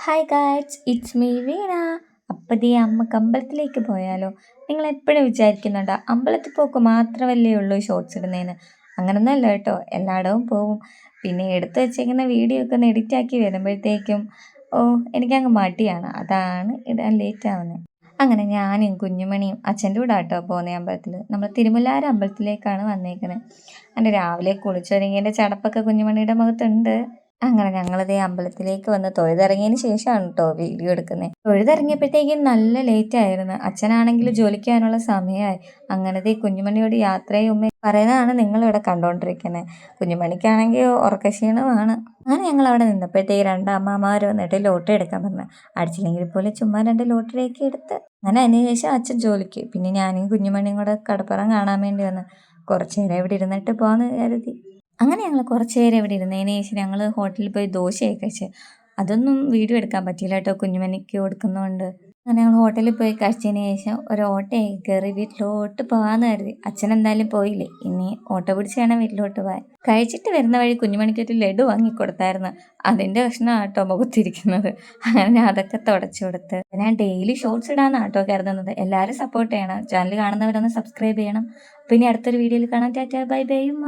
Hi guys, it's me വീണ. അപ്പം ദേ അമ്മക്ക് അമ്പലത്തിലേക്ക് പോയാലോ? നിങ്ങൾ എപ്പോഴും വിചാരിക്കുന്നുണ്ടോ അമ്പലത്തിൽ പോക്ക് മാത്രമല്ലേ ഉള്ളൂ ഷോർട്സ് ഇടുന്നതിന്? അങ്ങനൊന്നും അല്ല കേട്ടോ, എല്ലായിടവും പോവും. പിന്നെ എടുത്തു വെച്ചേക്കുന്ന വീഡിയോ ഒക്കെ ഒന്ന് എഡിറ്റാക്കി വരുമ്പോഴത്തേക്കും എനിക്കങ്ങ് മടിയാണ്, അതാണ് ഇടാൻ ലേറ്റ് ആവുന്നത്. അങ്ങനെ ഞാനും കുഞ്ഞുമണിയും അച്ഛൻ്റെ കൂടെ ആട്ടോ പോകുന്നത് അമ്പലത്തിൽ. നമ്മൾ തിരുമുല്ലാര അമ്പലത്തിലേക്കാണ് വന്നേക്കുന്നത്. അങ്ങനെ രാവിലെ കുളിച്ചൊരുങ്ങിയതിൻ്റെ ചടപ്പൊക്കെ കുഞ്ഞുമണിയുടെ മുഖത്തുണ്ട്. അങ്ങനെ ഞങ്ങളിതേ അമ്പലത്തിലേക്ക് വന്ന് തൊഴുതിറങ്ങിയതിന് ശേഷമാണ് കേട്ടോ വീഡിയോ എടുക്കുന്നത്. തൊഴുതിറങ്ങിയപ്പോഴത്തേക്കും നല്ല ലേറ്റ് ആയിരുന്നു. അച്ഛനാണെങ്കിൽ ജോലിക്ക് പോകാനുള്ള സമയമായി. അങ്ങനത്തെ കുഞ്ഞുമണിയോട് യാത്രയും ഉമ്മ പറയുന്നതാണ് നിങ്ങളിവിടെ കണ്ടുകൊണ്ടിരിക്കുന്നത്. കുഞ്ഞുമണിക്കാണെങ്കിൽ ഉറക്കക്ഷീണമാണ്. അങ്ങനെ ഞങ്ങൾ അവിടെ നിന്നപ്പോഴത്തേക്ക് രണ്ട് അമ്മമാർ വന്നിട്ട് ലോട്ടറി എടുക്കാൻ പറഞ്ഞു. അടിച്ചില്ലെങ്കിൽ പോലും ചുമ്മാ രണ്ട് ലോട്ടറിയൊക്കെ എടുത്ത്. അങ്ങനെ അതിന് ശേഷം അച്ഛൻ ജോലിക്ക്, പിന്നെ ഞാനും കുഞ്ഞുമണിയും കൂടെ കടപ്പുറം കാണാൻ വേണ്ടി വന്ന് കുറച്ച് നേരം ഇവിടെ ഇരുന്നിട്ട് പോകാമെന്ന് കരുതി. അങ്ങനെ ഞങ്ങൾ കുറച്ച് നേരം ഇവിടെ ഇരുന്നതിന് ശേഷം ഞങ്ങൾ ഹോട്ടലിൽ പോയി ദോശയൊക്കെ കഴിച്ച്. അതൊന്നും വീഡിയോ എടുക്കാൻ പറ്റിയില്ല കേട്ടോ, കുഞ്ഞുമണിക്ക് കൊടുക്കുന്നതുകൊണ്ട്. അങ്ങനെ ഞങ്ങൾ ഹോട്ടലിൽ പോയി കഴിച്ചതിന് ശേഷം ഒരു ഓട്ടോയിൽ കയറി വീട്ടിലോട്ട് പോകാമെന്ന് കരുതി. അച്ഛൻ എന്തായാലും പോയില്ലേ, ഇനി ഓട്ടോ പിടിച്ച് വേണം വീട്ടിലോട്ട് പോകാൻ. കഴിച്ചിട്ട് വരുന്ന വഴി കുഞ്ഞുമണിക്കൊരു ലഡു വാങ്ങിക്കൊടുത്തായിരുന്നു. അതിൻ്റെ കഷ്ണം ആട്ടോ മുഖത്തിരിക്കുന്നത്. അങ്ങനെ ഞാൻ അതൊക്കെ തുടച്ചു കൊടുത്ത്. ഞാൻ ഡെയിലി ഷോർട്സ് ഇടാമെന്ന് ആട്ടോ കരുതുന്നത്. എല്ലാവരും സപ്പോർട്ട് ചെയ്യണം. ചാനൽ കാണുന്നവരൊന്ന് സബ്സ്ക്രൈബ് ചെയ്യണം. പിന്നെ അടുത്തൊരു വീഡിയോയിൽ കാണാം. ടാറ്റാ, ബൈ ബൈ ഉമ്മ.